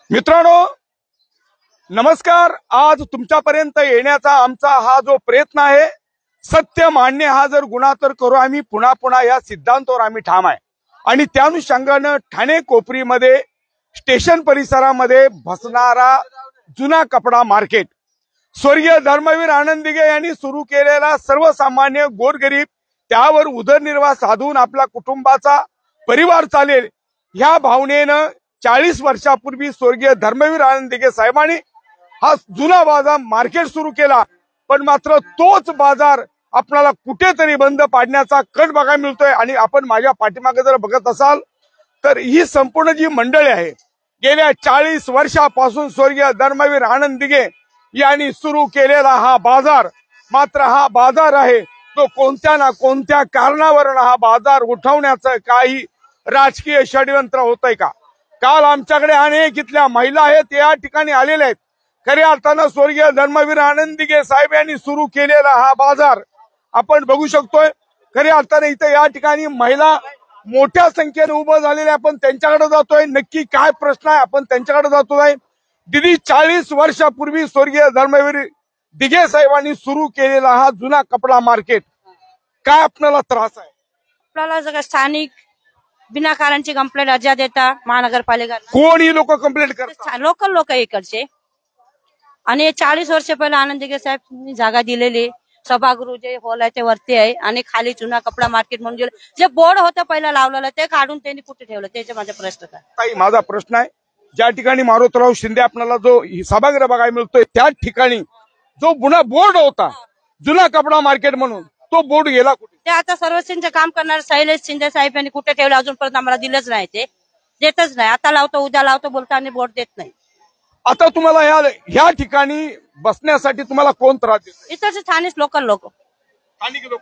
मित्रांनो नमस्कार। आज तुमच्यापर्यंत येण्याचा आमचा हा जो प्रयत्न आहे, सत्य मान्य हा जर गुन्हा तर करू आम्ही पुन्हा पुन्हा या सिद्धांतावर आम्ही ठाम आहे। आणि त्या अनुषंगाने ठाणे कोपरीमध्ये स्टेशन परिसरामध्ये बसणारा जुना कपडा मार्केट स्वर्गीय धर्मवीर आनंद दिघे यांनी सुरू केलेला सर्वसामान्य गोरगरीब त्यावर उदरनिर्वाह साधून आपल्या कुटुंबाचा परिवार चालेल ह्या भावनेनं 40 वर्षापूर्वी स्वर्गीय धर्मवीर आनंद दिघे साहेबांनी हा जुना बाजार मार्केट सुरू केला। पण मात्र तोच बाजार आपल्याला कुठेतरी बंद पाडण्याचा कट बघायला मिळतोय। आणि आपण माझ्या पाठीमागे जर बघत असाल तर ही संपूर्ण जी मंडळी आहे गेल्या 40 वर्षापासून स्वर्गीय धर्मवीर आनंद दिघे यांनी सुरू केलेला हा बाजार, मात्र हा बाजार आहे तो कोणत्या ना कोणत्या कारणावरून हा बाजार उठवण्याचं काही राजकीय षडयंत्र होतंय का? काल आमच्याकडे अनेक इथल्या महिला आहेत या ठिकाणी आलेल्या आहेत। खऱ्या अर्थानं स्वर्गीय धर्मवीर आनंद दिघे साहेब यांनी सुरू केलेला हा बाजार आपण बघू शकतोय। खऱ्या अर्थानं इथे या ठिकाणी महिला मोठ्या संख्येने उभं झालेल्या आपण त्यांच्याकडे जातोय। नक्की काय प्रश्न आहे आपण त्यांच्याकडे जातोय। दीदी 40 वर्षापूर्वी स्वर्गीय धर्मवीर दिघे साहेबांनी सुरू केलेला हा जुना कपडा मार्केट काय आपल्याला त्रास आहे? आपल्याला जर स्थानिक विनाकारांची कंप्लेंट अर्ज देता महानगरपालिका कोणी लोक कंप्लेंट करतात, लोकल लोक इकडचे। आणि 40 वर्ष पहिले आनंद दिघे साहेब जागा दिलेली सभागृह जे हॉल आहे ते वरती आहे आणि खाली जुना कपडा मार्केट म्हणून जे बोर्ड होतं पहिला लावलेलं ते काढून त्यांनी कुठे ठेवलं त्याचे माझा प्रश्न काय? ताई माझा प्रश्न आहे, ज्या ठिकाणी मारुतराव शिंदे आपल्याला जो सभागृह बघायला मिळतोय त्या ठिकाणी जो जुना बोर्ड होता जुना कपडा मार्केट म्हणून तो बोर्ड गेला कुठे? ते आता सर्वसिंगचं काम करणारे शैलेश शिंदे साहेब यांनी कुठे ठेवलं अजूनपर्यंत आम्हाला दिलंच नाही, ते देतच नाही। आता लावतो उद्या लावतो बोलतो आणि बोर्ड देत नाही। आता तुम्हाला ह्या ठिकाणी बसण्यासाठी तुम्हाला कोण त्रास देतो? इथं स्थानिक लोकल लोक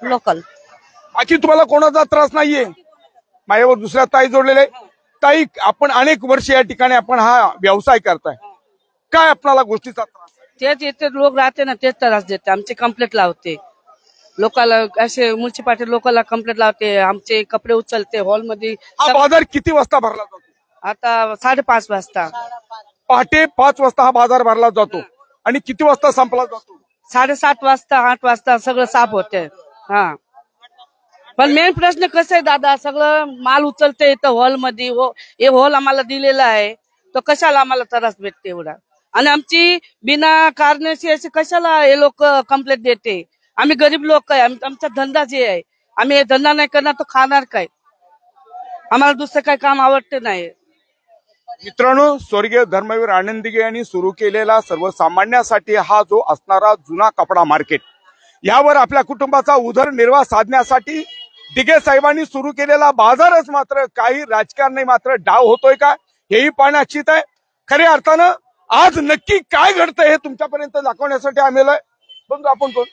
लोकल बाकी तुम्हाला कोणाचा त्रास नाहीये। माझ्यावर दुसऱ्या ताई जोडलेले ताई, आपण अनेक वर्ष या ठिकाणी आपण हा व्यवसाय करताय, काय आपल्याला गोष्टीचा त्रास आहे? तेच येते लोक राहते ना तेच त्रास देते, आमचे कंप्लेंट लावते लोकांना, असे म्युन्सिपालिटी लोकांना कंप्लेंट लावते, आमचे कपडे उचलते हॉलमध्ये। हा बाजार किती वाजता भरला जातो? आता 5:30 वाजता, पहाटे 5 वाजता हा बाजार भरला जातो आणि किती वाजता संपला जातो? 7:30 वाजता 8 वाजता सगळं साफ होते। हा पण मेन प्रश्न कसं आहे दादा, सगळं माल उचलते इथं हॉलमध्ये, हे हॉल आम्हाला दिलेला आहे तो कशाला आम्हाला त्रास भेटते एवढा? आणि आमची बिना कारणाची अशी कशाला हे लोक कंप्लेंट देते? आम्ही गरीब लोक आहे, आमचा धंदा जे आहे, आम्ही हे धंदा नाही करणार तो खाणार काय? आम्हाला दुसरं काही काम आवडते नाही। मित्रांनो, स्वर्गीय धर्मवीर आनंद दिघे यांनी सुरू केलेला सर्वसामान्यांसाठी हा जो असणारा जुना कपडा मार्केट, यावर आपल्या कुटुंबाचा उदरनिर्वाह साधण्यासाठी दिघे साहेबांनी सुरू केलेला बाजारच मात्र काही राजकारणी मात्र डाव होतोय का हेही पाहण्याची आहे। खऱ्या अर्थानं आज नक्की काय घडतंय हे तुमच्यापर्यंत दाखवण्यासाठी आम्ही आलोय। बघू आपण कोण?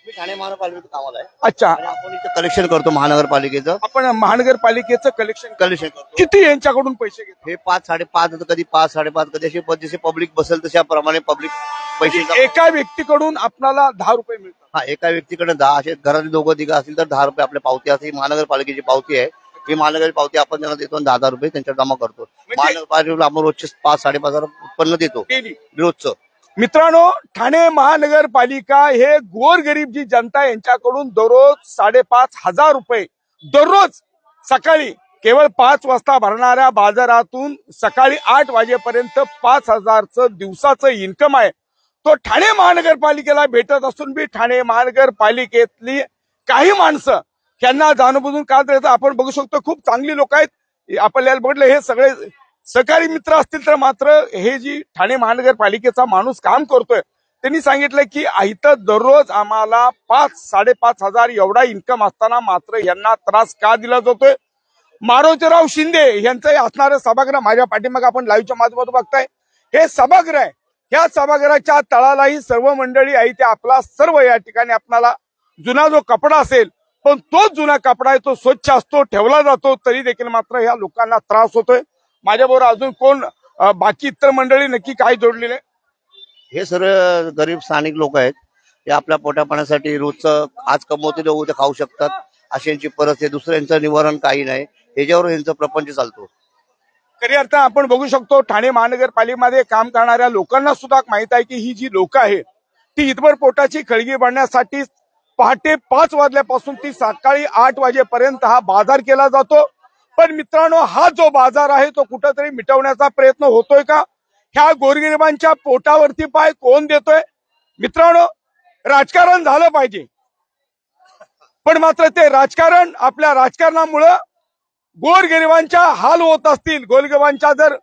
मी ठाणे महानगरपालिकेत कामाला आहे। अच्छा, आपण इथं कलेक्शन करतो महानगरपालिकेचं। आपण महानगरपालिकेचं कलेक्शन करतो। किती यांच्याकडून पैसे घेतो? हे 5 5.5 कधी 5 5.5 कधी अशी जसे पब्लिक बसेल तशाप्रमाणे पब्लिक पैसे एका व्यक्तीकडून आपल्याला 10 रुपये मिळतात। हा, एका व्यक्तीकडे 10, असे घरातले दोघं तिघं असतील तर 10 रुपये आपल्या पावती असते। महानगरपालिकेची पावती आहे, ही महानगरची पावती आपण त्यांना देतो 10,000 रुपये त्यांच्यावर जमा करतो। महानगरपालिकेला आपण रोजचे 5 5.5 हजार उत्पन्न देतो रोजचं। मित्रांनो, ठाणे महानगरपालिका हे गोरगरीब जी जनता यांच्याकडून दररोज 5,500 रुपये दररोज सकाळी केवळ 5 वाजता भरणाऱ्या बाजारातून सकाळी 8 वाजेपर्यंत 5,000चं दिवसाचं इन्कम आहे तो ठाणे महानगरपालिकेला भेटत असून बी ठाणे महानगरपालिकेतली काही माणसं यांना जाणून का देतात आपण बघू शकतो। खूप चांगली लोक आहेत, आपल्याला बघितलं हे सगळे सहकारी मित्र असतील तर मात्र हे जी ठाणे महानगरपालिकेचा माणूस काम करतोय त्यांनी सांगितलं की इथं दररोज आम्हाला 5-5.5 हजार एवढा इन्कम असताना मात्र यांना त्रास का दिला जातोय? मारुतराव शिंदे यांचं असणारं सभागृह माझ्या पाठीमागे आपण लाईव्हच्या माध्यमातून बघताय, हे सभागृह आहे। या सभागृहाच्या तळालाही सर्व मंडळी आहे ते आपला सर्व या ठिकाणी आपल्याला जुना जो कपडा असेल पण तोच जुना कपडा आहे तो स्वच्छ असतो ठेवला जातो तरी देखील मात्र या लोकांना त्रास होतोय। माझ्याबरोबर अजून कोण बाकी इतर मंडळी नक्की काय जोडलेले? हे सर्व गरीब स्थानिक लोक आहेत, ते आपल्या पोटापाण्यासाठी रोजचं आज कमवते लोक उद्या खाऊ शकतात अशी यांची परिस्थिती, दुसऱ्यांचं निवारण काही नाही, ह्याच्यावर यांचा प्रपंच चालतो। खरी अर्थ आपण बघू शकतो ठाणे महानगरपालिकेमध्ये काम करणाऱ्या लोकांना सुद्धा माहित आहे की ही जी लोक आहे ती इतभर पोटाची खळगी बांधण्यासाठी पहाटे 5 वाजल्यापासून ती सकाळी 8 वाजेपर्यंत हा बाजार केला जातो। पण मित्रांनो, हा जो बाजार आहे तो कुठेतरी मिटवण्याचा प्रयत्न होतोय का? ह्या गोरगरिबांच्या पोटावरती पाय कोण देतोय? मित्रांनो, राजकारण झालं पाहिजे, पण मात्र ते राजकारण आपल्या राजकारणामुळं गोरगरिबांच्या हाल होत असतील, गोरगरिबांच्या जर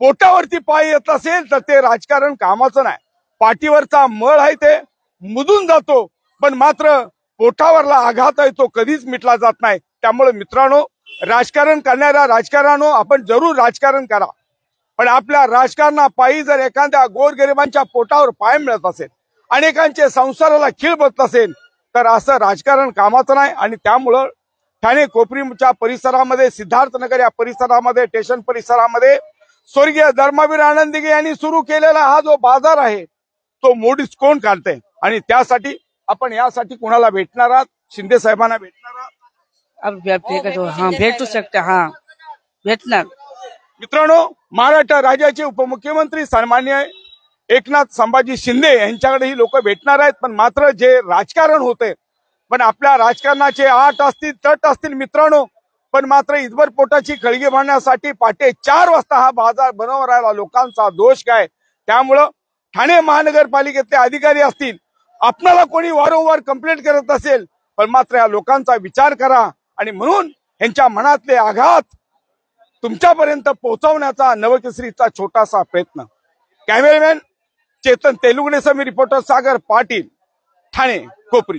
पोटावरती पाय येत असेल तर ते राजकारण कामाचं नाही। पाठीवरचा मळ आहे ते मुदून जातो, पण मात्र पोटावरला आघात आहे तो कधीच मिटला जात नाही। त्यामुळे मित्रांनो, राजकारण करणाऱ्या राजकारणानो आपण जरूर राजकारण करा, पण आपल्या राजकारणापायी जर एखाद्या गोरगरिबांच्या पोटावर पाय मिळत असेल, अनेकांचे संसाराला खीळ बसत असेल तर असं राजकारण कामाचं नाही। आणि त्यामुळं ठाणे कोपरीच्या परिसरामध्ये, सिद्धार्थनगर या परिसरामध्ये, स्टेशन परिसरामध्ये स्वर्गीय धर्मवीर आनंद दिघे यांनी सुरू केलेला हा जो बाजार आहे तो मोडीच कोण काढते? आणि त्यासाठी आपण यासाठी कुणाला भेटणार आहात? शिंदे साहेबांना भेटणार आहात? हाँ भेटू शकते, हाँ भेटणार। मित्रांनो, महाराष्ट्र राज्याचे उपमुख्यमंत्री सन्माननीय एकनाथ संभाजी शिंदे यांच्याकडे ही लोक भेटणार आहेत। पण मात्र जे राजकारण होते, पण आपल्या राजकारणाचे आट असतील, तट असतील मित्रांनो, पण मात्र इतभर पोटाची खळगी बांधण्यासाठी पहाटे 4 वाजता हा बाजार बनवून राहिला लोकांचा दोष काय? त्यामुळं ठाणे महानगरपालिकेतले अधिकारी असतील, आपणाला कोणी वारंवार कंप्लेंट करत असेल, पण मात्र या लोकांचा विचार करा आणि म्हणून यांच्या मनातले आघात तुमच्यापर्यंत पोहोचवण्याचा नवकेसरीचा छोटासा प्रयत्न। कॅमेरामॅन चेतन तेलुगुडेसह मी रिपोर्टर सागर पाटील, ठाणे कोपरी।